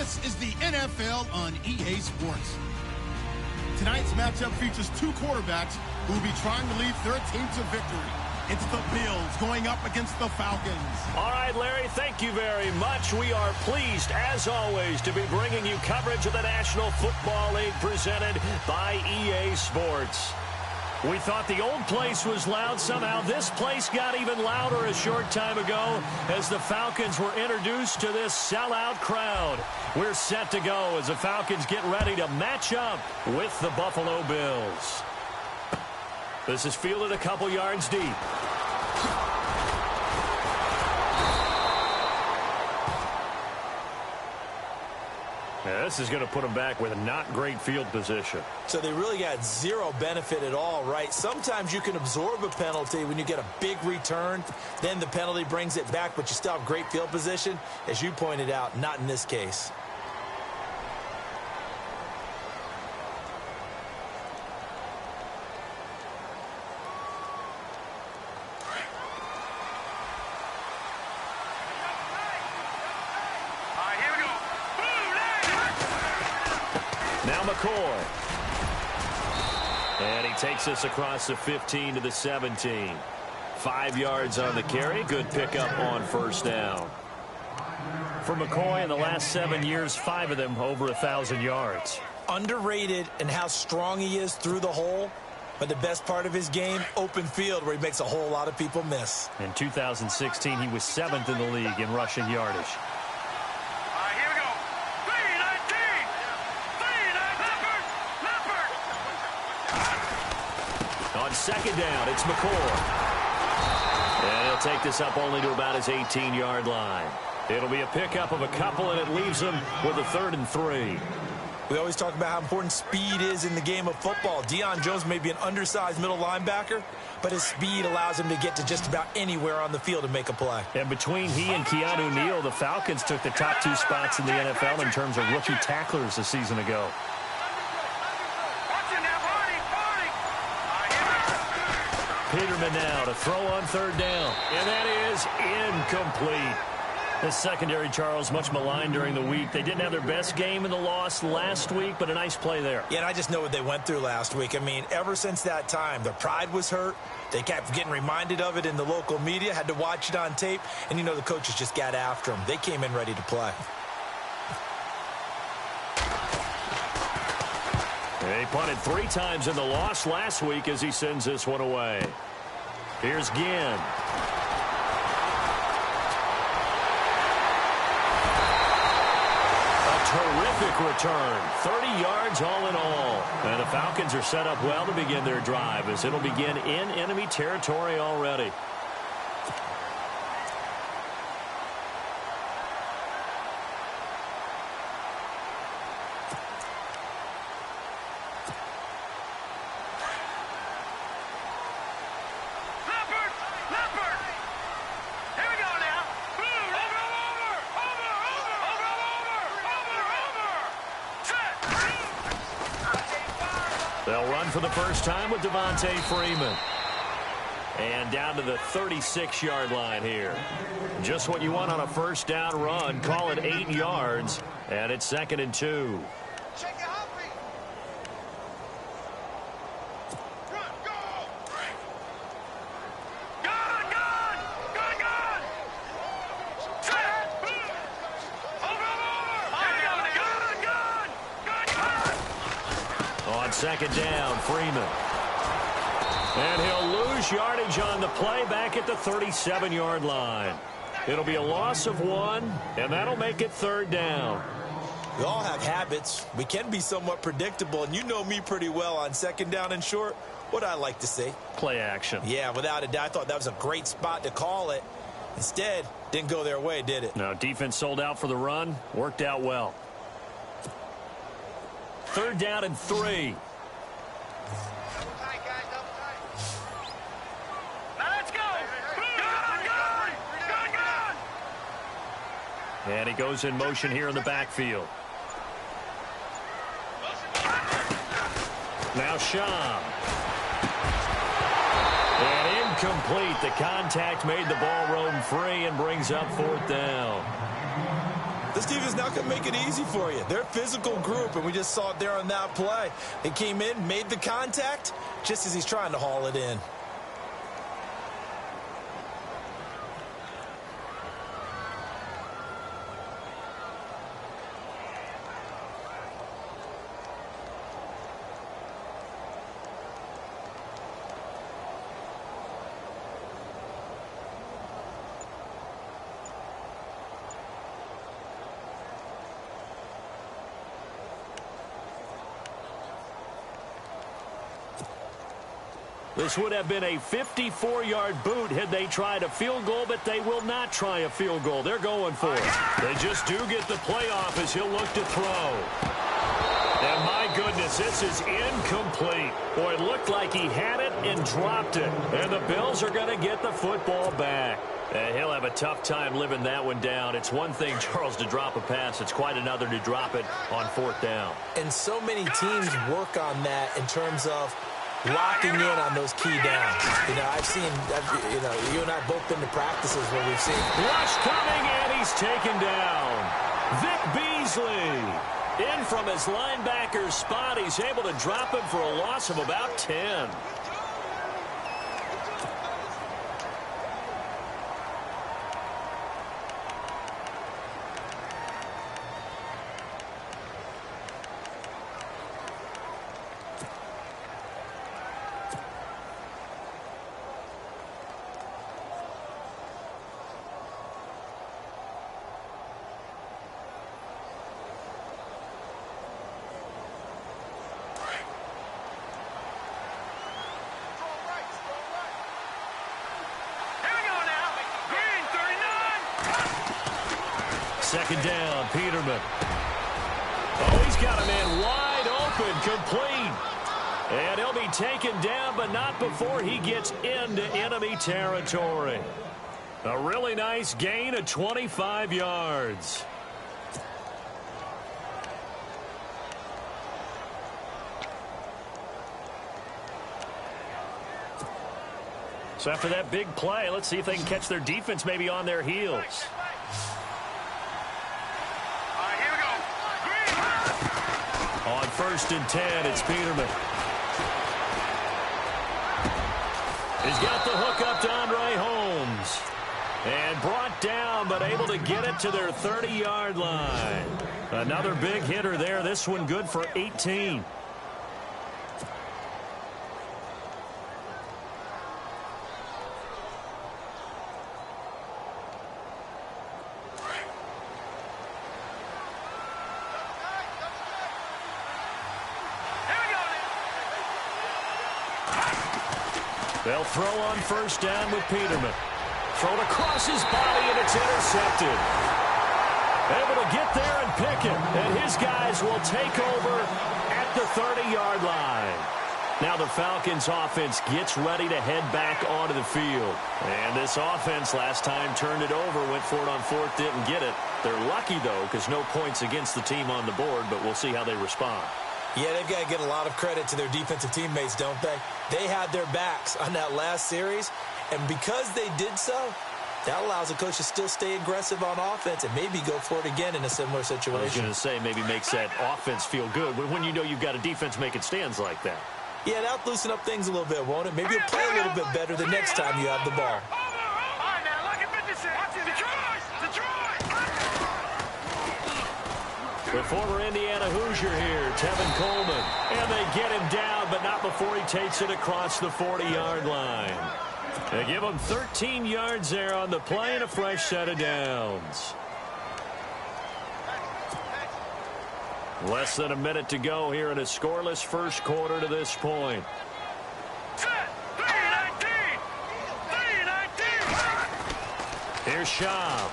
This is the NFL on EA Sports. Tonight's matchup features two quarterbacks who will be trying to lead their team to victory. It's the Bills going up against the Falcons. All right, Larry, thank you very much. We are pleased, as always, to be bringing you coverage of the National Football League presented by EA Sports. We thought the old place was loud. Somehow this place got even louder a short time ago as the Falcons were introduced to this sellout crowd. We're set to go as the Falcons get ready to match up with the Buffalo Bills. This is fielded a couple yards deep. Now, this is going to put them back with a not great field position. So they really got zero benefit at all, right? Sometimes you can absorb a penalty when you get a big return. Then the penalty brings it back, but you still have great field position. As you pointed out, not in this case. And he takes us across the 15 to the 17. 5 yards on the carry. Good pickup on first down. For McCoy, in the last 7 years, 5 of them over 1,000 yards. Underrated in how strong he is through the hole. But the best part of his game, open field, where he makes a whole lot of people miss. In 2016, he was 7th in the league in rushing yardage. Second down, it's McCoy. And he'll take this up only to about his 18-yard line. It'll be a pickup of a couple, and it leaves him with a 3rd and 3. We always talk about how important speed is in the game of football. Deion Jones may be an undersized middle linebacker, but his speed allows him to get to just about anywhere on the field and make a play. And between he and Keanu Neal, the Falcons took the top 2 spots in the NFL in terms of rookie tacklers a season ago. Peterman now to throw on 3rd down. And that is incomplete. The secondary, Charles, much maligned during the week. They didn't have their best game in the loss last week, but a nice play there. Yeah, and I just know what they went through last week. I mean, ever since that time, their pride was hurt. They kept getting reminded of it in the local media, had to watch it on tape, and, you know, the coaches just got after them. They came in ready to play. He punted 3 times in the loss last week as he sends this one away. Here's Ginn. A terrific return. 30 yards all in all. And the Falcons are set up well to begin their drive as it'll begin in enemy territory already. They'll run for the first time with Devontae Freeman. And down to the 36-yard line here. Just what you want on a first down run. Call it 8 yards. And it's 2nd and 2. Second down, Freeman. And he'll lose yardage on the play back at the 37-yard line. It'll be a loss of 1, and that'll make it 3rd down. We all have habits. We can be somewhat predictable, and you know me pretty well on 2nd down and short. What I like to see. Play action. Yeah, without a doubt. I thought that was a great spot to call it. Instead, didn't go their way, did it? No, defense sold out for the run. Worked out well. 3rd down and 3. And he goes in motion here in the backfield. Now Sham. And incomplete. The contact made the ball roam free and brings up 4th down. The Bills defense not going to make it easy for you. They're a physical group, and we just saw it there on that play. They came in, made the contact, just as he's trying to haul it in. This would have been a 54-yard boot had they tried a field goal, but they will not try a field goal. They're going for it. They just do get the playoff as he'll look to throw. And my goodness, this is incomplete. Boy, it looked like he had it and dropped it. And the Bills are going to get the football back. And he'll have a tough time living that one down. It's one thing, Charles, to drop a pass. It's quite another to drop it on 4th down. And so many teams work on that in terms of locking in on those key downs. You know, I've seen, you and I have both been to practices where we've seen. Rush coming, and he's taken down. Vic Beasley in from his linebacker spot. He's able to drop him for a loss of about 10. Second down, Peterman. Oh, he's got a man wide open, complete. And he'll be taken down, but not before he gets into enemy territory. A really nice gain of 25 yards. So after that big play, let's see if they can catch their defense maybe on their heels. On 1st and 10, it's Peterman. He's got the hook up to Andre Holmes. And brought down, but able to get it to their 30-yard line. Another big hitter there. This one good for 18. They'll throw on 1st down with Peterman. Thrown across his body, and it's intercepted. Able to get there and pick it. And his guys will take over at the 30-yard line. Now the Falcons offense gets ready to head back onto the field. And this offense last time turned it over, went for it on 4th, didn't get it. They're lucky, though, because no points against the team on the board, but we'll see how they respond. Yeah, they've got to get a lot of credit to their defensive teammates, don't they? They had their backs on that last series, and because they did so, that allows the coach to still stay aggressive on offense and maybe go for it again in a similar situation. I was going to say maybe makes that offense feel good when you know you've got a defense making stands like that. Yeah, that'll loosen up things a little bit, won't it? Maybe you'll play a little bit better the next time you have the ball. The former Indiana Hoosier here, Tevin Coleman. And they get him down, but not before he takes it across the 40-yard line. They give him 13 yards there on the play and a fresh set of downs. Less than a minute to go here in a scoreless first quarter to this point. Here's Schaub.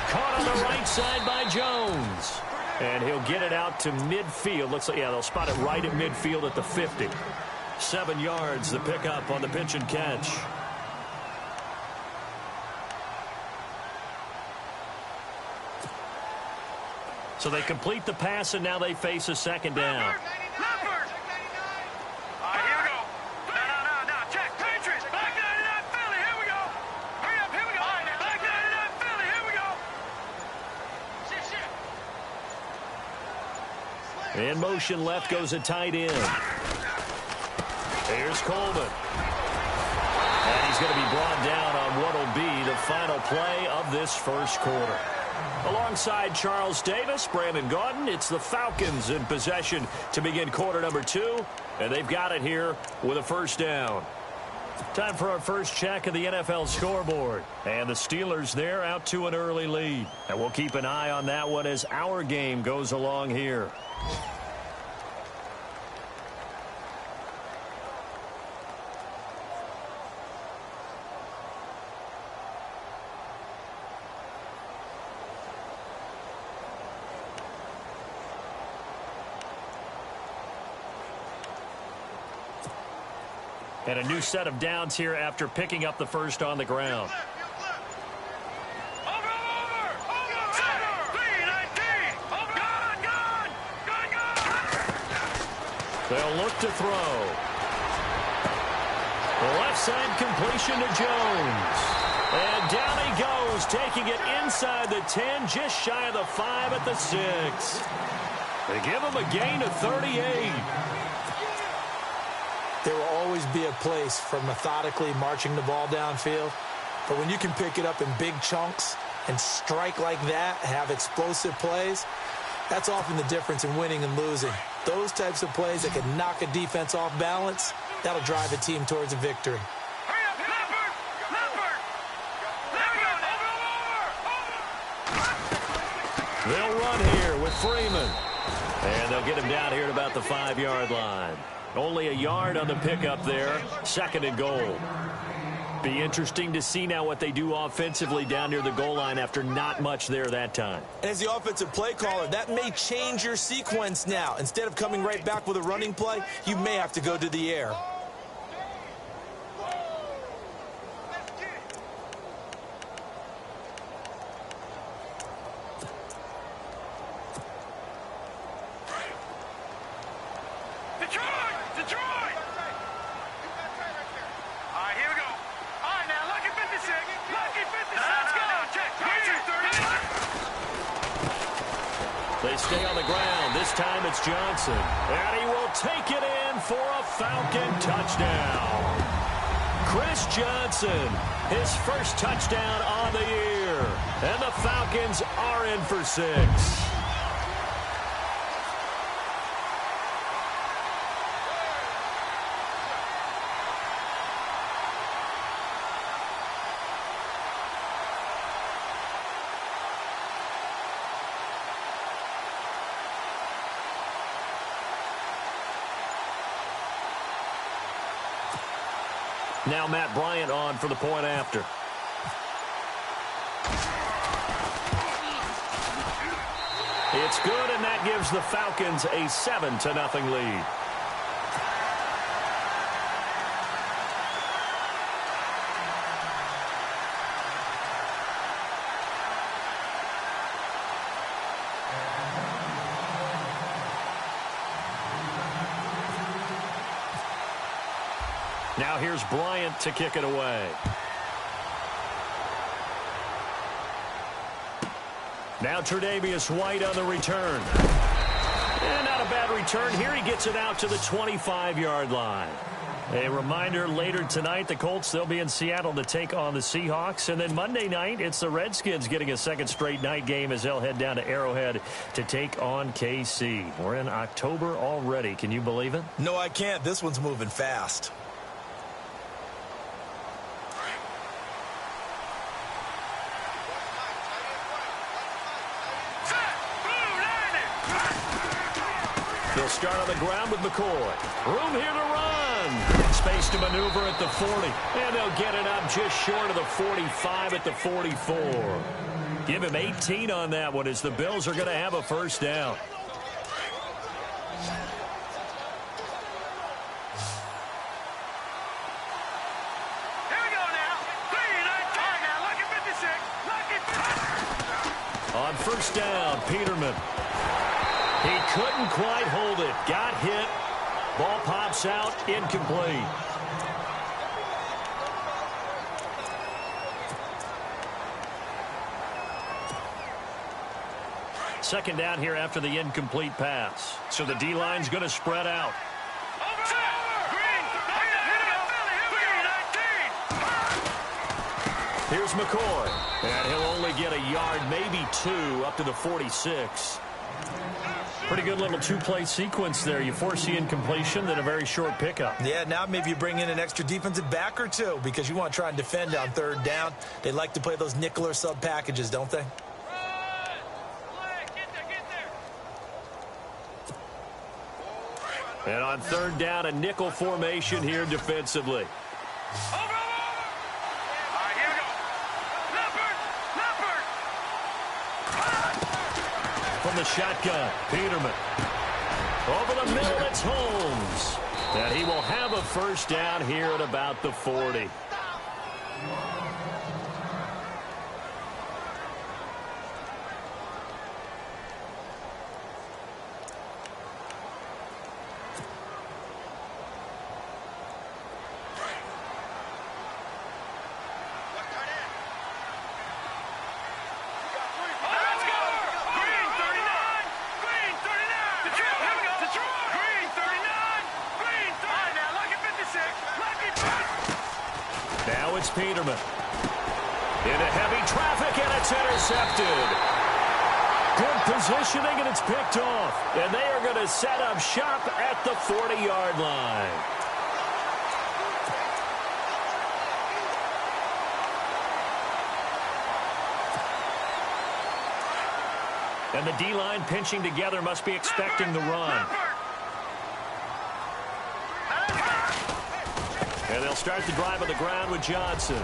Caught on the right side by Jones. And he'll get it out to midfield. Looks like, yeah, they'll spot it right at midfield at the 50. 7 yards, the pickup on the pitch and catch. So they complete the pass, and now they face a second down. In motion left goes a tight end. Here's Coleman. And he's going to be brought down on what will be the final play of this first quarter. Alongside Charles Davis, Brandon Gaudin, it's the Falcons in possession to begin quarter number 2. And they've got it here with a first down. Time for our first check of the NFL scoreboard. And the Steelers there out to an early lead. And we'll keep an eye on that one as our game goes along here. And a new set of downs here after picking up the first on the ground. They'll look to throw. Left side completion to Jones. And down he goes, taking it inside the 10, just shy of the 5 at the 6. They give him a gain of 38. There will always be a place for methodically marching the ball downfield. But when you can pick it up in big chunks and strike like that, have explosive plays, that's often the difference in winning and losing. Those types of plays that can knock a defense off balance, that'll drive a team towards a victory. They'll run here with Freeman. And they'll get him down here at about the 5-yard line. Only a yard on the pickup there. 2nd and goal. Be interesting to see now what they do offensively down near the goal line after not much there that time. As the offensive play caller, that may change your sequence now. Instead of coming right back with a running play, you may have to go to the air. They stay on the ground. This time it's Johnson. And he will take it in for a Falcon touchdown. Chris Johnson, his first touchdown on the year. And the Falcons are in for 6. Now Matt Bryant on for the point after. It's good, and that gives the Falcons a 7-0 lead. Now here's Bryant to kick it away. Now Tre'Davious White on the return. And not a bad return. Here he gets it out to the 25-yard line. A reminder, later tonight, the Colts, they'll be in Seattle to take on the Seahawks. And then Monday night, it's the Redskins getting a second straight night game as they'll head down to Arrowhead to take on KC. We're in October already. Can you believe it? No, I can't. This one's moving fast. They'll start on the ground with McCoy. Room here to run. Space to maneuver at the 40. And they'll get it up just short of the 45 at the 44. Give him 18 on that one as the Bills are going to have a first down. Here we go now. 3-9-10. Now look at 56. On first down, Peterman. He couldn't quite hold it. Got hit. Ball pops out. Incomplete. Second down here after the incomplete pass. So the D-line's going to spread out. Here's McCoy. And he'll only get a yard, maybe 2, up to the 46. Pretty good little two-play sequence there. You force the incompletion, then a very short pickup. Yeah, now maybe you bring in an extra defensive back or two because you want to try and defend on third down. They like to play those nickel or sub packages, don't they? And on third down, a nickel formation here defensively. From the shotgun, Peterman. Over the middle, it's Holmes. And he will have a first down here at about the 40. Now it's Peterman. Into heavy traffic, and it's intercepted. Good positioning, and it's picked off. And they are going to set up shop at the 40-yard line. And the D-line pinching together must be expecting the run. And they'll start the drive on the ground with Johnson.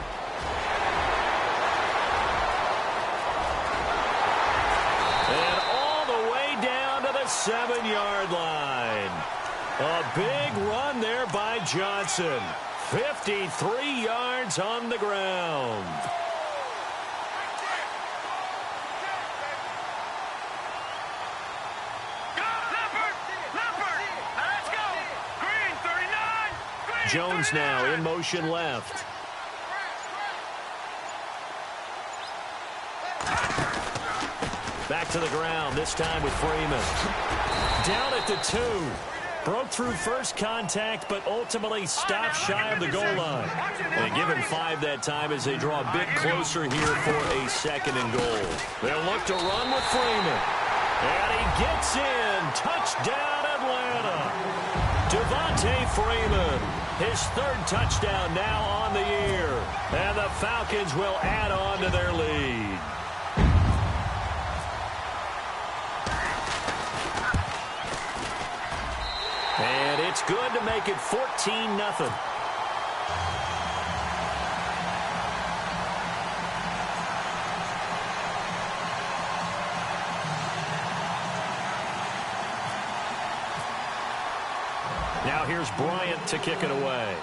And all the way down to the 7-yard line. A big run there by Johnson. 53 yards on the ground. Jones now in motion left. Back to the ground, this time with Freeman. Down at the 2. Broke through first contact, but ultimately stopped shy of the goal line. They give him 5 that time as they draw a bit closer here for a 2nd and goal. They'll look to run with Freeman. And he gets in. Touchdown, Atlanta. Devontae Freeman. His 3rd touchdown now on the year. And the Falcons will add on to their lead. And it's good to make it 14-0. Now here's Bryant to kick it away.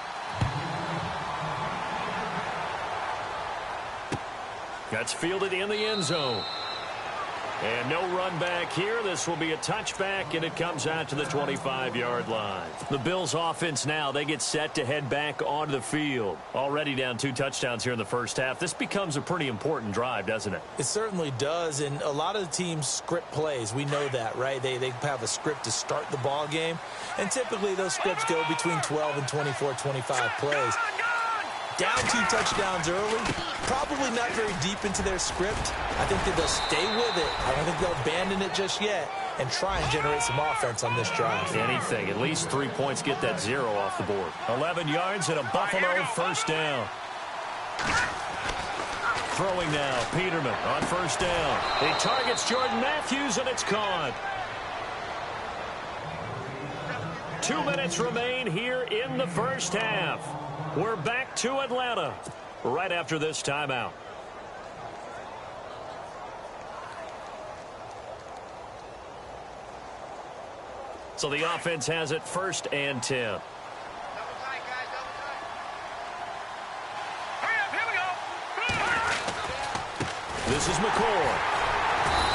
That's fielded in the end zone. And no run back here. This will be a touchback, and it comes out to the 25-yard line. The Bills offense now, they get set to head back onto the field. Already down 2 touchdowns here in the first half. This becomes a pretty important drive, doesn't it? It certainly does, and a lot of the teams script plays. We know that, right? They have a script to start the ball game, and typically those scripts go between 12 and 24, 25 plays. Down 2 touchdowns early, probably not very deep into their script. I think that they'll stay with it. I don't think they'll abandon it just yet and try and generate some offense on this drive. Anything. At least 3 points, get that 0 off the board. 11 yards and a Buffalo first down. Throwing now, Peterman on first down. He targets Jordan Matthews, and it's caught. 2 minutes remain here in the first half. We're back to Atlanta right after this timeout. So the offense has it 1st and 10. This is McCoy.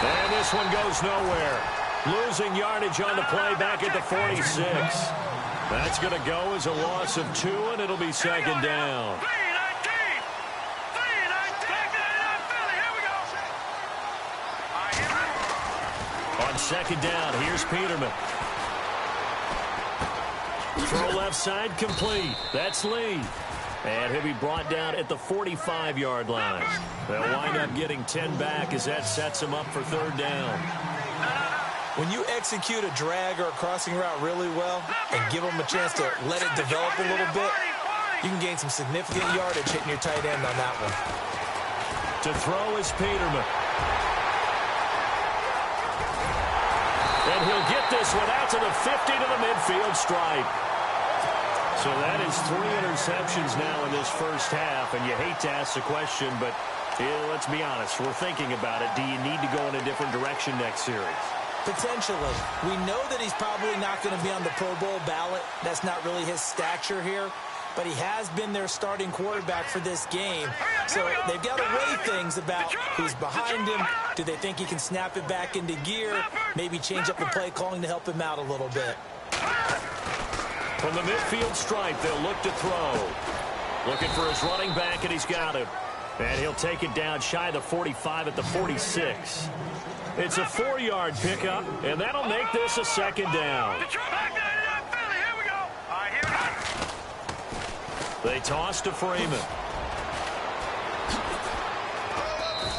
And this one goes nowhere. Losing yardage on the play back at the 46. That's going to go as a loss of 2, and it'll be 2nd down. On second down, here's Peterman. Throw left side, complete. That's Lee. And he'll be brought down at the 45-yard line. They'll wind up getting 10 back as that sets him up for third down. When you execute a drag or a crossing route really well and give them a chance to let it develop a little bit, you can gain some significant yardage hitting your tight end on that one. To throw is Peterman. And he'll get this one out to the 50 to the midfield stripe. So that is 3 interceptions now in this first half, and you hate to ask the question, but let's be honest, we're thinking about it. Do you need to go in a different direction next series? Potentially. We know that he's probably not going to be on the Pro Bowl ballot. That's not really his stature here, but he has been their starting quarterback for this game. So they've got to weigh things about who's behind him. Do they think he can snap it back into gear? Maybe change up the play calling to help him out a little bit. From the midfield stripe, they'll look to throw. Looking for his running back, and he's got him. And he'll take it down shy of the 45 at the 46. It's a 4-yard pickup, and that'll make this a second down. They toss to Freeman.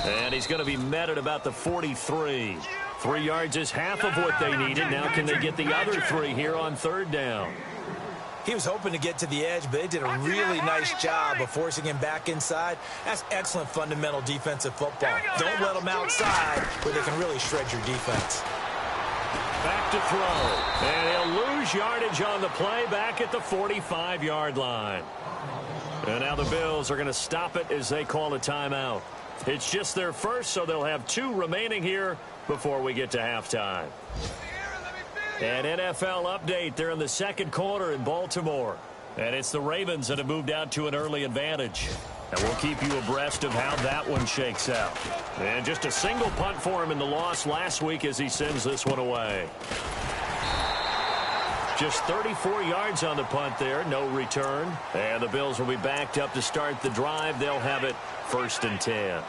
And he's going to be met at about the 43. 3 yards is half of what they needed. Now can they get the other 3 here on third down? He was hoping to get to the edge, but they did a really nice job of forcing him back inside. That's excellent fundamental defensive football. Don't let them outside where they can really shred your defense. Back to throw. And he'll lose yardage on the play back at the 45-yard line. And now the Bills are going to stop it as they call a timeout. It's just their first, so they'll have 2 remaining here before we get to halftime. An NFL update. They're in the second quarter in Baltimore. And it's the Ravens that have moved out to an early advantage. And we'll keep you abreast of how that one shakes out. And just a single punt for him in the loss last week as he sends this one away. Just 34 yards on the punt there. No return. And the Bills will be backed up to start the drive. They'll have it 1st and 10.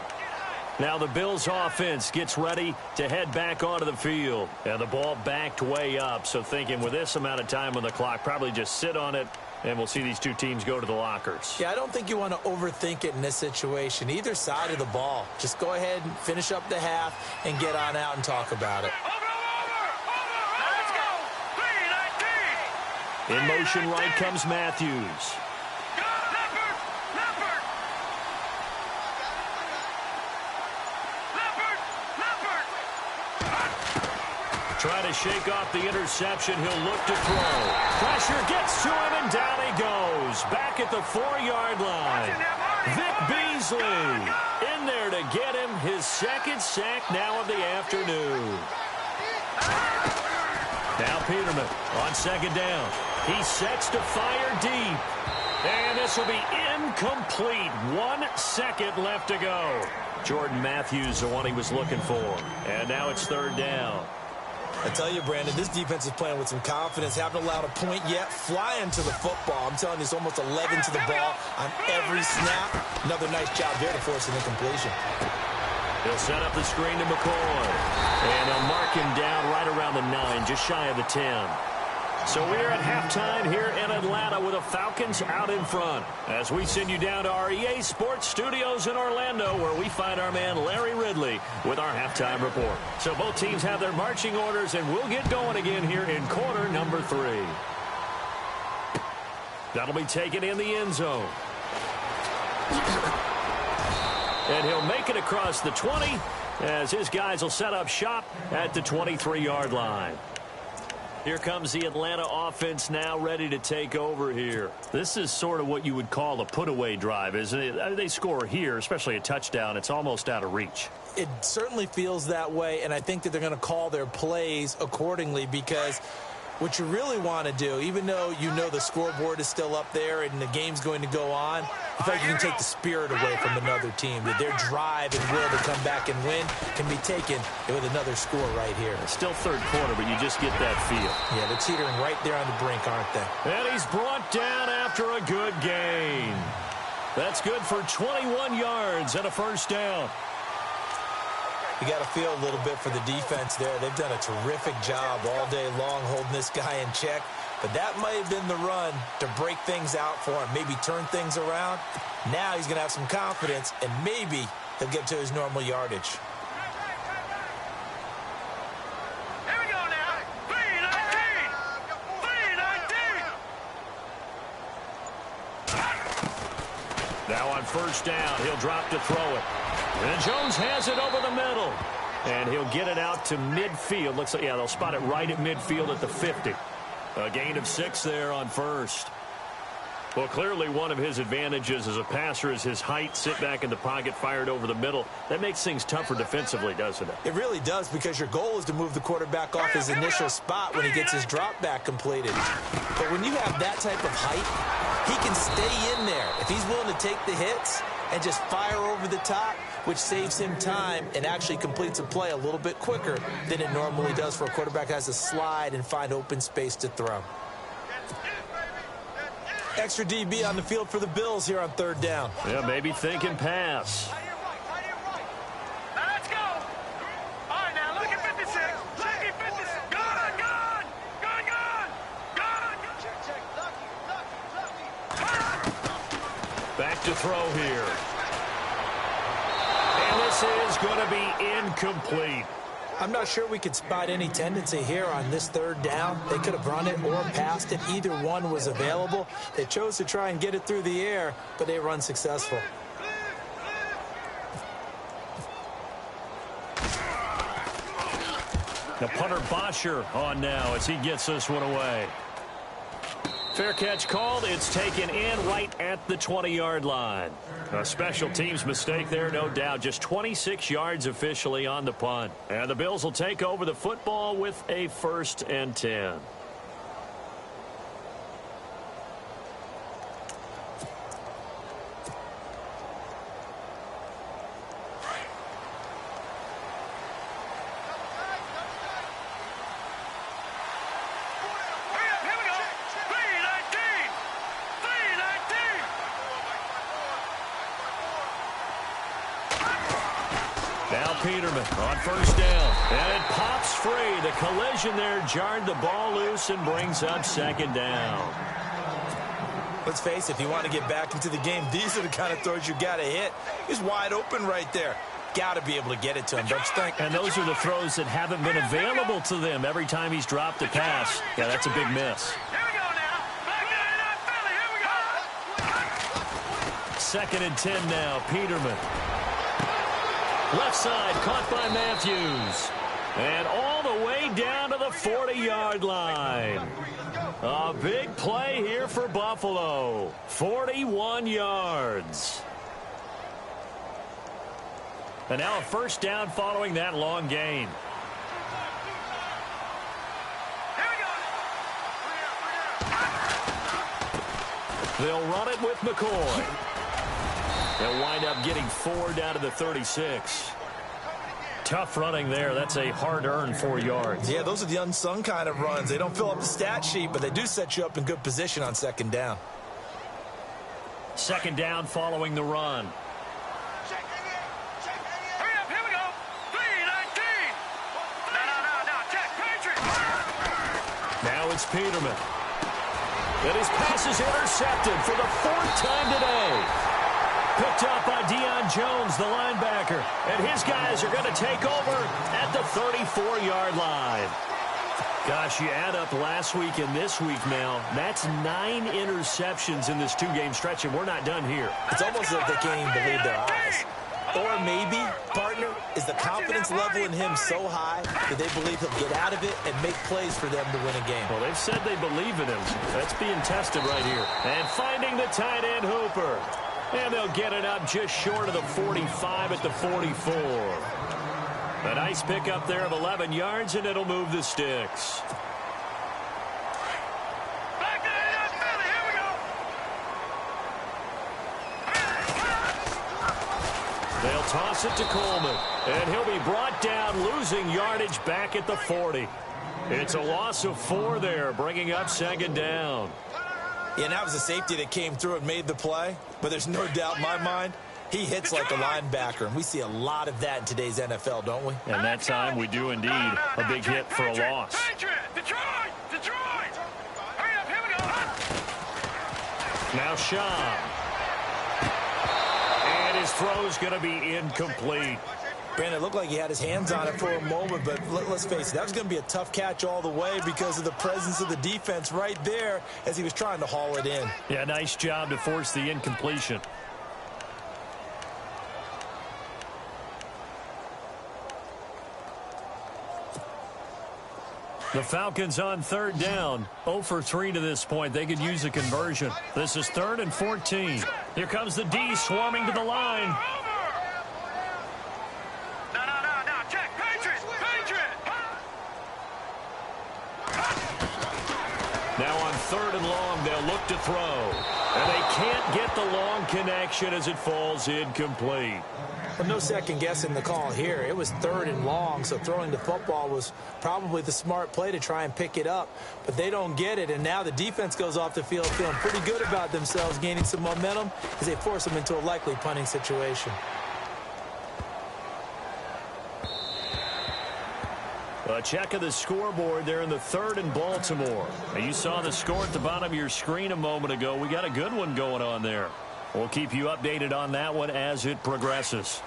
Now the Bills offense gets ready to head back onto the field. And the ball backed way up. So thinking with this amount of time on the clock, probably just sit on it, and we'll see these 2 teams go to the lockers. Yeah, I don't think you want to overthink it in this situation. Either side of the ball. Just go ahead and finish up the half and get on out and talk about it. In motion right comes Matthews. Try to shake off the interception. He'll look to throw. Pressure gets to him, and down he goes. Back at the 4-yard line. Vic Beasley in there to get him his 2nd sack now of the afternoon. Now Peterman on second down. He sets to fire deep. And this will be incomplete. 1 second left to go. Jordan Matthews, the one he was looking for. And now it's third down. I tell you, Brandon, this defense is playing with some confidence. Haven't allowed a point yet. Flying to the football. I'm telling you, it's almost 11 to the ball on every snap. Another nice job there to force an incompletion. He'll set up the screen to McCoy. And they'll mark him down right around the 9, just shy of the 10. So we're at halftime here in Atlanta with the Falcons out in front. As we send you down to our EA Sports Studios in Orlando, where we find our man Larry Ridley with our halftime report. So both teams have their marching orders, and we'll get going again here in quarter number 3. That'll be taken in the end zone. And he'll make it across the 20 as his guys will set up shop at the 23-yard line. Here comes the Atlanta offense now ready to take over here. This is sort of what you would call a put-away drive, isn't it? They score here, especially a touchdown. It's almost out of reach. It certainly feels that way, and I think that they're going to call their plays accordingly because what you really want to do, even though you know the scoreboard is still up there and the game's going to go on, I feel like you can take the spirit away from another team. That their drive and will to come back and win can be taken with another score right here. It's still third quarter, but you just get that feel. Yeah, they're teetering right there on the brink, aren't they? And he's brought down after a good gain. That's good for 21 yards and a first down. You got to feel a little bit for the defense there. They've done a terrific job all day long holding this guy in check. But that might have been the run to break things out for him, maybe turn things around. Now he's going to have some confidence, and maybe he'll get to his normal yardage. Here we go now. 3-19. Now on first down, he'll drop to throw it. And Jones has it over the middle. And he'll get it out to midfield. Looks like, yeah, they'll spot it right at midfield at the 50. A gain of 6 there on first. Well, clearly one of his advantages as a passer is his height, sit back in the pocket, fired over the middle. That makes things tougher defensively, doesn't it? It really does, because your goal is to move the quarterback off his initial spot when he gets his drop back completed. But when you have that type of height, he can stay in there if he's willing to take the hits and just fire over the top, which saves him time and actually completes a play a little bit quicker than it normally does for a quarterback who has to slide and find open space to throw. Extra DB on the field for the Bills here on third down. Yeah, maybe thinking pass. Now let's go. All right, now look at 56. Look at 56. Gone. Back to throw here. And this is going to be incomplete. I'm not sure we could spot any tendency here on this third down. They could have run it or passed it. Either one was available. They chose to try and get it through the air, but they were unsuccessful. The punter Bosher on now as he gets this one away. Fair catch called. It's taken in right at the 20-yard line. A special teams mistake there, no doubt. Just 26 yards officially on the punt. And the Bills will take over the football with a 1st and 10. Peterman on first down. And it pops free. The collision there jarred the ball loose and brings up 2nd down. Let's face it, if you want to get back into the game, these are the kind of throws you got to hit. He's wide open right there. Got to be able to get it to him, don't you think? And those are the throws that haven't been available to them every time he's dropped a pass. Yeah, that's a big miss. Here we go now. Back there, Philly. Here we go. 2nd and 10 now. Peterman. Left side, caught by Matthews. And all the way down to the 40-yard line. A big play here for Buffalo. 41 yards. And now a 1st down following that long gain. They'll run it with McCoy. They'll wind up getting 4 down to the 36. Tough running there. That's a hard-earned 4 yards. Yeah, those are the unsung kind of runs. They don't fill up the stat sheet, but they do set you up in good position on 2nd down. 2nd down following the run. Hurry up, here we go. 3-19. No, check, Patriot. Now it's Peterman. And his pass is intercepted for the 4th time today. Picked up by Deion Jones, the linebacker. And his guys are going to take over at the 34-yard line. Gosh, you add up last week and this week now. That's 9 interceptions in this 2-game stretch, and we're not done here. It's almost like they can't even believe their eyes. Or maybe, partner, is the confidence level in him so high that they believe he'll get out of it and make plays for them to win a game. Well, they've said they believe in him. That's being tested right here. And finding the tight end Hooper. And they'll get it up just short of the 45 at the 44. A nice pickup there of 11 yards, and it'll move the sticks. Back there, Philly, here we go. They'll toss it to Coleman, and he'll be brought down, losing yardage back at the 40. It's a loss of 4 there, bringing up 2nd down. Yeah, and that was a safety that came through and made the play. But there's no doubt in my mind, He hits like a linebacker, and we see a lot of that in today's NFL, don't we? And that time we do indeed. A big hit for a loss. Detroit! Hurry up, here we go. Now Shaw. And his throw's going to be incomplete. Brandon, it looked like he had his hands on it for a moment, but let's face it, that was going to be a tough catch all the way because of the presence of the defense right there as he was trying to haul it in. Yeah, nice job to force the incompletion. The Falcons on third down. 0 for 3 to this point. They could use a conversion. This is 3rd and 14. Here comes the D swarming to the line. No, check. Patriot. Now on 3rd and long, they'll look to throw. And they can't get the long connection as it falls incomplete. Well, no second guessing the call here. It was 3rd and long, so throwing the football was probably the smart play to try and pick it up. But they don't get it, and now the defense goes off the field feeling pretty good about themselves, gaining some momentum as they force them into a likely punting situation. A check of the scoreboard there in the 3rd and Baltimore. Now, you saw the score at the bottom of your screen a moment ago. We got a good one going on there. We'll keep you updated on that one as it progresses.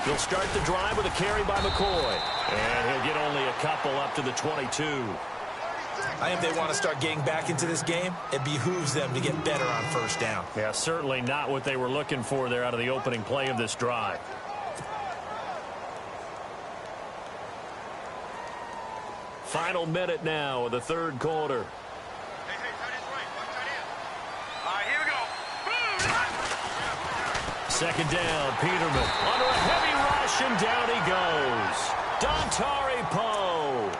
He'll start the drive with a carry by McCoy. And he'll get only a couple up to the 22. I think they want to start getting back into this game. It behooves them to get better on first down. Yeah, certainly not what they were looking for there out of the opening play of this drive. Final minute now of the 3rd quarter. Here we go. 2nd down, Peterman. Under a heavy rush, and down he goes. Dontari Poe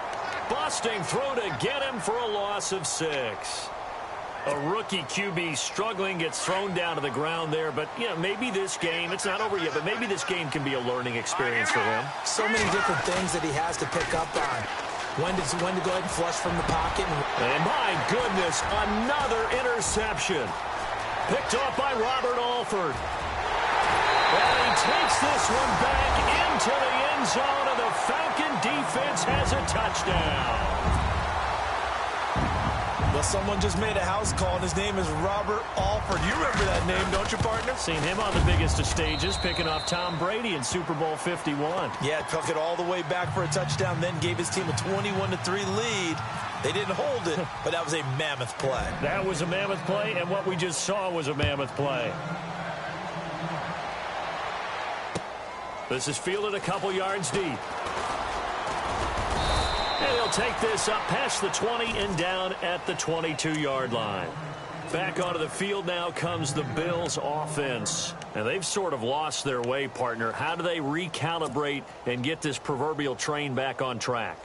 busting through to get him for a loss of 6. A rookie QB struggling, gets thrown down to the ground there. But, yeah, maybe this game, it's not over yet, but maybe this game can be a learning experience for him. So many different things that he has to pick up on. When to go ahead and flush from the pocket. And my goodness, another interception. Picked off by Robert Alford. And he takes this one back into the end zone, and the Falcon defense has a touchdown. Well, someone just made a house call, and his name is Robert Alford. You remember that name, don't you, partner? Seen him on the biggest of stages, picking off Tom Brady in Super Bowl 51. Yeah, took it all the way back for a touchdown, then gave his team a 21-3 lead. They didn't hold it, but that was a mammoth play. That was a mammoth play, and what we just saw was a mammoth play. This is fielded a couple yards deep. And he'll take this up past the 20 and down at the 22-yard line. Back onto the field now comes the Bills offense. And they've sort of lost their way, partner. How do they recalibrate and get this proverbial train back on track?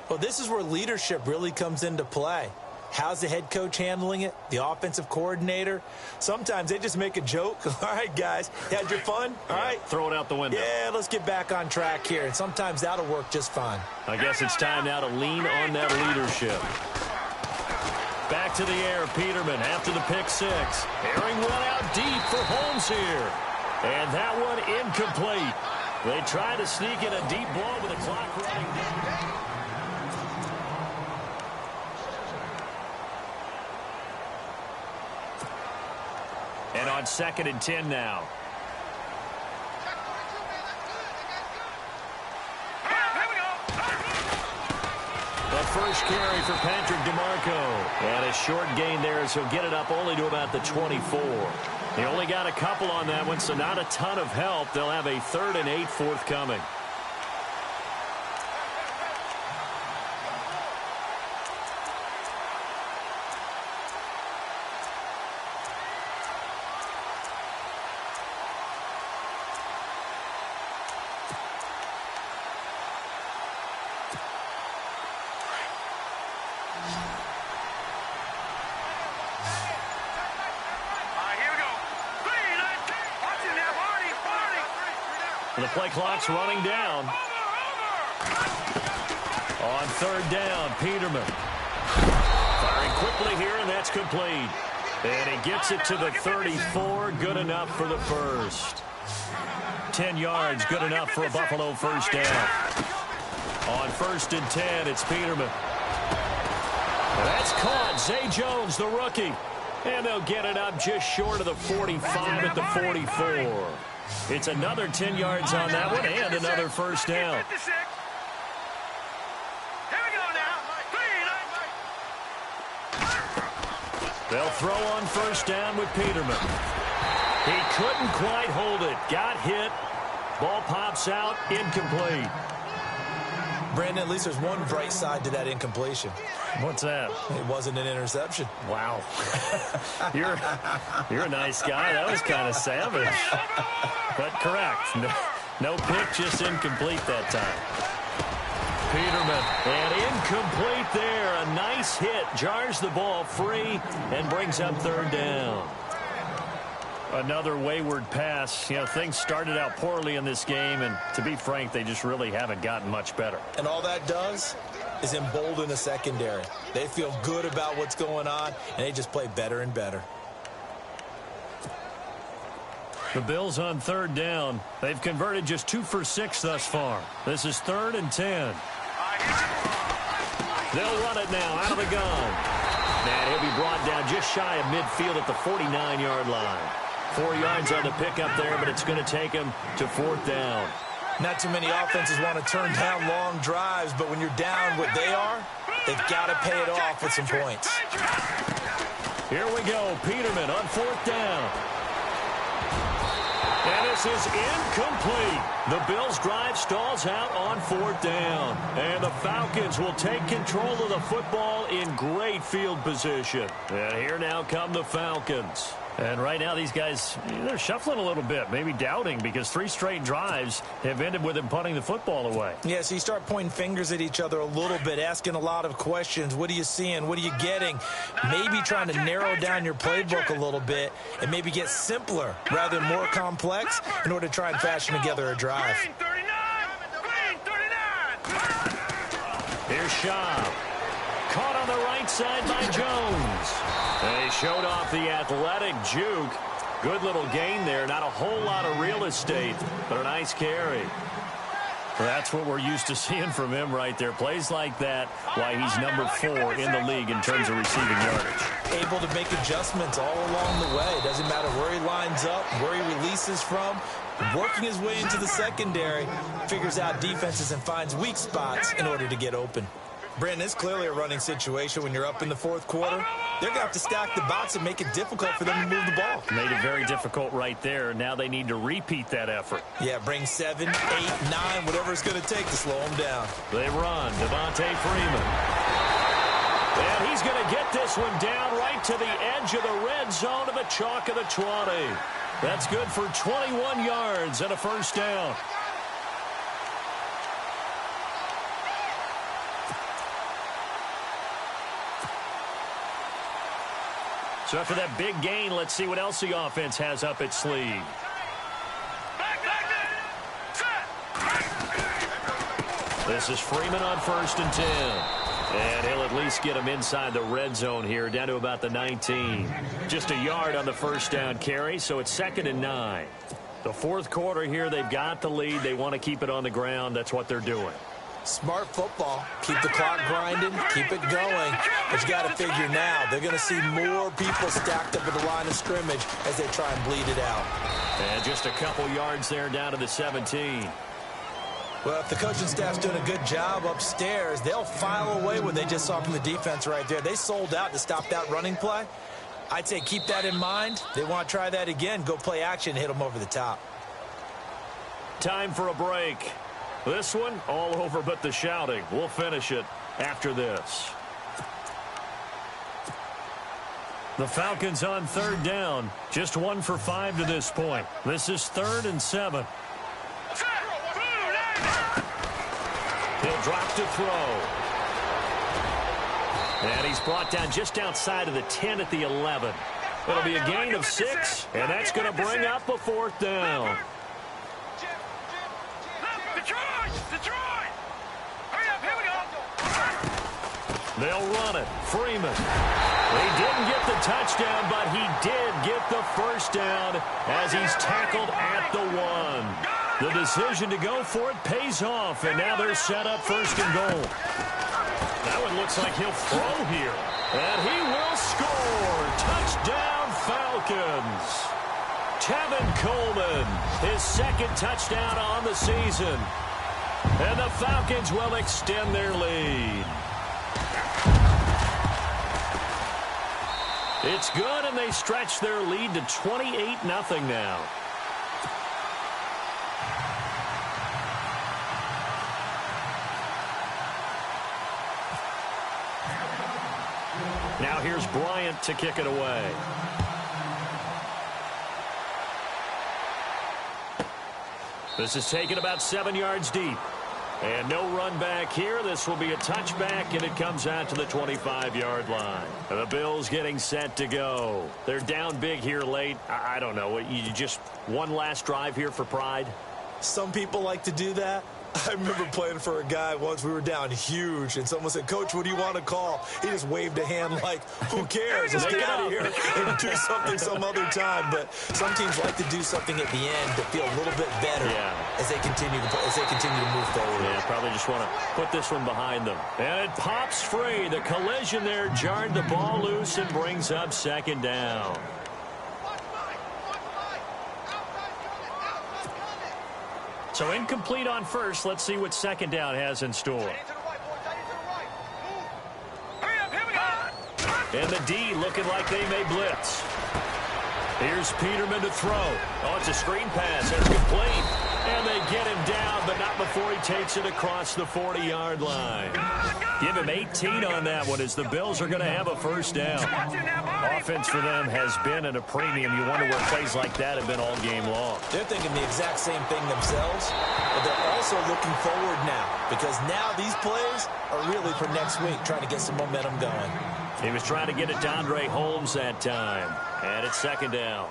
Well, this is where leadership really comes into play. How's the head coach handling it? The offensive coordinator? Sometimes they just make a joke. All right, guys, you had your fun? All right. Throw it out the window. Yeah, let's get back on track here. And sometimes that'll work just fine. I guess it's time now to lean on that leadership. Back to the air, Peterman after the pick 6. Airing one out deep for Holmes here. And that one incomplete. They try to sneak in a deep ball with the clock running down. And on 2nd and 10 now. The first carry for Patrick DeMarco. And a short gain there, so he'll get it up only to about the 24. He only got a couple on that one, so not a ton of help. They'll have a 3rd and 8 forthcoming. The play clock's running down. On third down, Peterman. Firing quickly here, and that's complete. And he gets it to the 34. Good enough for the first. 10 yards, good enough for a Buffalo first down. On 1st and 10, it's Peterman. That's caught. Zay Jones, the rookie. And they'll get it up just short of the 45 at the 44. It's another 10 yards on that one and another first down. They'll throw on first down with Peterman. He couldn't quite hold it. Got hit. Ball pops out. Incomplete. Brandon, at least there's one bright side to that incompletion. What's that? It wasn't an interception. Wow. You're a nice guy. That was kind of savage. But correct. No pick, just incomplete that time. Peterman, and incomplete there. A nice hit. Jars the ball free and brings up third down. Another wayward pass. You know, things started out poorly in this game, and to be frank, they just really haven't gotten much better. And all that does is embolden the secondary. They feel good about what's going on, and they just play better and better. The Bills on third down. They've converted just 2 for 6 thus far. This is 3rd and 10. They'll run it now out of the gun. And he'll be brought down just shy of midfield at the 49-yard line. 4 yards on the pickup there, but it's going to take him to 4th down. Not too many offenses want to turn down long drives, but when you're down what they are, they've got to pay it off with some points. Here we go. Peterman on 4th down. And this is incomplete. The Bills' drive stalls out on 4th down. And the Falcons will take control of the football in great field position. And here now come the Falcons. And right now these guys, they're shuffling a little bit, maybe doubting, because 3 straight drives have ended with them punting the football away. Yeah, so you start pointing fingers at each other a little bit, asking a lot of questions. What are you seeing? What are you getting? Maybe trying to narrow down your playbook a little bit and maybe get simpler rather than more complex in order to try and fashion together a drive. Here's Schaub. Caught on the right side by Jones. And he showed off the athletic juke. Good little gain there. Not a whole lot of real estate, but a nice carry. That's what we're used to seeing from him right there. Plays like that, why he's number 4 in the league in terms of receiving yardage. Able to make adjustments all along the way. Doesn't matter where he lines up, where he releases from. Working his way into the secondary, figures out defenses and finds weak spots in order to get open. Brandon, it's clearly a running situation when you're up in the 4th quarter. They're going to have to stack the box and make it difficult for them to move the ball. Made it very difficult right there. Now they need to repeat that effort. Yeah, bring 7, 8, 9, whatever it's going to take to slow them down. They run. Devontae Freeman. And he's going to get this one down right to the edge of the red zone of the chalk of the 20. That's good for 21 yards and a first down. So after that big gain, let's see what else the offense has up its sleeve. This is Freeman on 1st and 10. And he'll at least get him inside the red zone here, down to about the 19. Just a yard on the first down carry, so it's 2nd and 9. The 4th quarter here, they've got the lead. They want to keep it on the ground. That's what they're doing. Smart football. Keep the clock grinding. Keep it going. But you got to figure now, they're going to see more people stacked up at the line of scrimmage as they try and bleed it out. And just a couple yards there down to the 17. Well, if the coaching staff's doing a good job upstairs, they'll file away what they just saw from the defense right there. They sold out to stop that running play. I'd say keep that in mind. They want to try that again. Go play action, hit them over the top. Time for a break. This one, all over but the shouting. We'll finish it after this. The Falcons on 3rd down. Just 1 for 5 to this point. This is 3rd and 7. He'll drop to throw. And he's brought down just outside of the 10 at the 11. It'll be a gain of 6, and that's going to bring up a 4th down. Detroit! Hurry up, here we go! They'll run it. Freeman. He didn't get the touchdown, but he did get the first down as he's tackled at the 1. The decision to go for it pays off, and now they're set up 1st and goal. That one looks like he'll throw here. And he will score. Touchdown, Falcons. Tevin Coleman, his 2nd touchdown on the season. And the Falcons will extend their lead. It's good, and they stretch their lead to 28-0 now. Now here's Bryant to kick it away. This is taken about 7 yards deep. And no run back here. This will be a touchback, and it comes out to the 25-yard line. The Bills getting set to go. They're down big here late. I don't know. You just one last drive here for pride? Some people like to do that. I remember playing for a guy once. We were down huge, and someone said, "Coach, what do you want to call?" He just waved a hand like, "Who cares? Let's get out of here and do something some other time." But some teams like to do something at the end to feel a little bit better as they continue to move forward. Yeah, probably just want to put this one behind them. And it pops free. The collision there jarred the ball loose and brings up 2nd down. So incomplete on first. Let's see what 2nd down has in store. And the D looking like they may blitz. Here's Peterman to throw. Oh, it's a screen pass. It's complete. And they get him down, but not before he takes it across the 40-yard line. Give him 18 on that one as the Bills are going to have a 1st down. Offense for them has been at a premium. You wonder where plays like that have been all game long. They're thinking the exact same thing themselves, but they're also looking forward now because now these plays are really for next week, trying to get some momentum going. He was trying to get it to Andre Holmes that time, and it's 2nd down.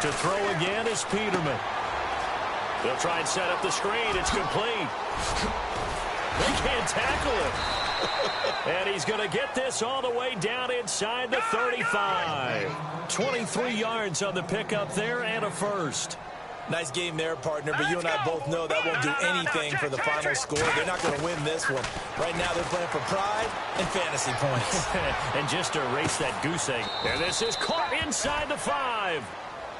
To throw again is Peterman. They'll try and set up the screen. It's complete. They can't tackle him. And he's going to get this all the way down inside the 35. 23 yards on the pickup there and a 1st. Nice game there, partner, but you and I both know that won't do anything for the final score. They're not going to win this one. Right now they're playing for pride and fantasy points. And just to erase that goose egg. And this is caught inside the 5.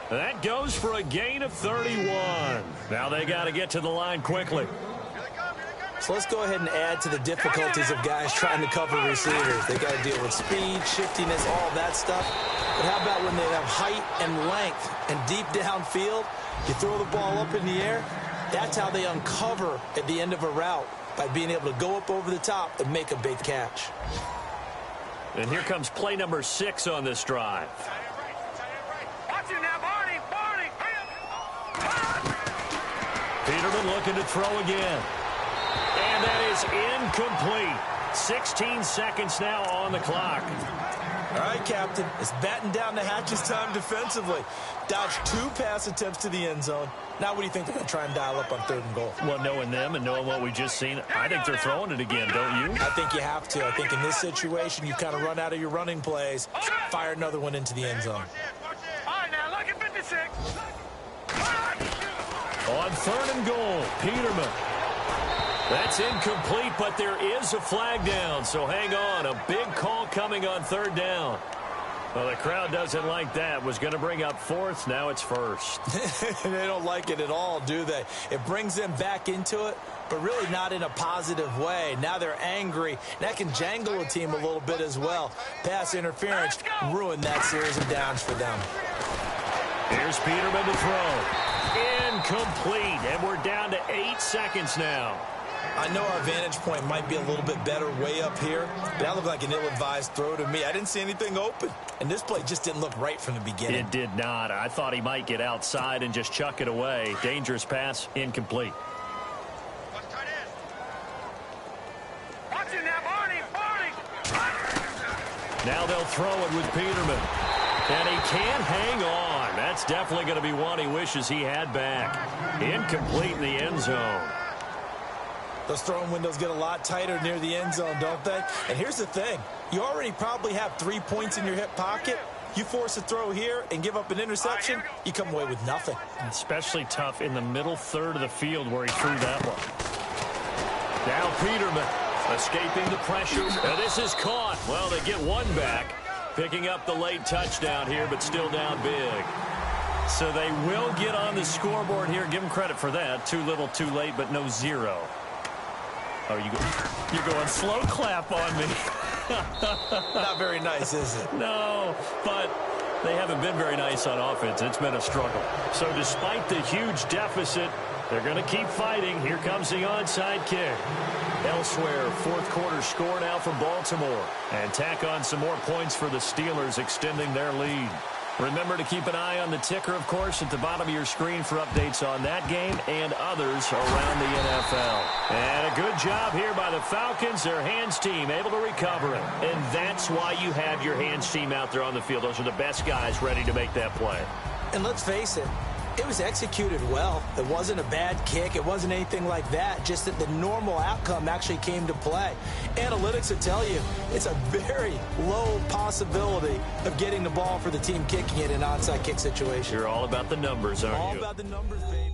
That goes for a gain of 31. Now they got to get to the line quickly. So let's go ahead and add to the difficulties of guys trying to cover receivers. They got to deal with speed, shiftiness, all that stuff. But how about when they have height and length and deep downfield? You throw the ball up in the air. That's how they uncover at the end of a route, by being able to go up over the top and make a big catch. And here comes play number 6 on this drive. Peterman looking to throw again. And that is incomplete. 16 seconds now on the clock. All right, Captain. It's batten down the hatches time defensively. Dodged 2 pass attempts to the end zone. Now what do you think they're going to try and dial up on 3rd and goal? Well, knowing them and knowing what we just seen, I think they're throwing it again, don't you? I think you have to. I think in this situation, you kind of run out of your running plays, fire another one into the end zone. All right, now look at 56. On 3rd and goal, Peterman. That's incomplete, but there is a flag down, so hang on. A big call coming on 3rd down. Well, the crowd doesn't like that. Was going to bring up 4th. Now it's 1st. They don't like it at all, do they? It brings them back into it, but really not in a positive way. Now they're angry. That can jangle a team a little bit as well. Pass interference ruined that series of downs for them. Here's Peterman to throw. Incomplete, and we're down to 8 seconds now. I know our vantage point might be a little bit better way up here, but that looked like an ill-advised throw to me. I didn't see anything open, and this play just didn't look right from the beginning. It did not. I thought he might get outside and just chuck it away. Dangerous pass, incomplete. Watch it now, Barney. Now they'll throw it with Peterman. And he can't hang on. That's definitely going to be one he wishes he had back. Incomplete in the end zone. Those throwing windows get a lot tighter near the end zone, don't they? And here's the thing. You already probably have 3 points in your hip pocket. You force a throw here and give up an interception, you come away with nothing. Especially tough in the middle third of the field where he threw that one. Now Peterman escaping the pressure. And this is caught. Well, they get one back. Picking up the late touchdown here, but still down big. So they will get on the scoreboard here. Give them credit for that. Too little, too late, but no zero. Oh, you're going slow clap on me. Not very nice, is it? No, but they haven't been very nice on offense. It's been a struggle. So despite the huge deficit, they're going to keep fighting. Here comes the onside kick. Elsewhere, fourth quarter score now for Baltimore. And tack on some more points for the Steelers, extending their lead. Remember to keep an eye on the ticker, of course, at the bottom of your screen for updates on that game and others around the NFL. And a good job here by the Falcons, their hands team, able to recover it. And that's why you have your hands team out there on the field. Those are the best guys ready to make that play. And let's face it, it was executed well. It wasn't a bad kick. It wasn't anything like that. Just that the normal outcome actually came to play. Analytics will tell you it's a very low possibility of getting the ball for the team kicking it in an onside kick situation. You're all about the numbers, aren't you? All about the numbers, baby.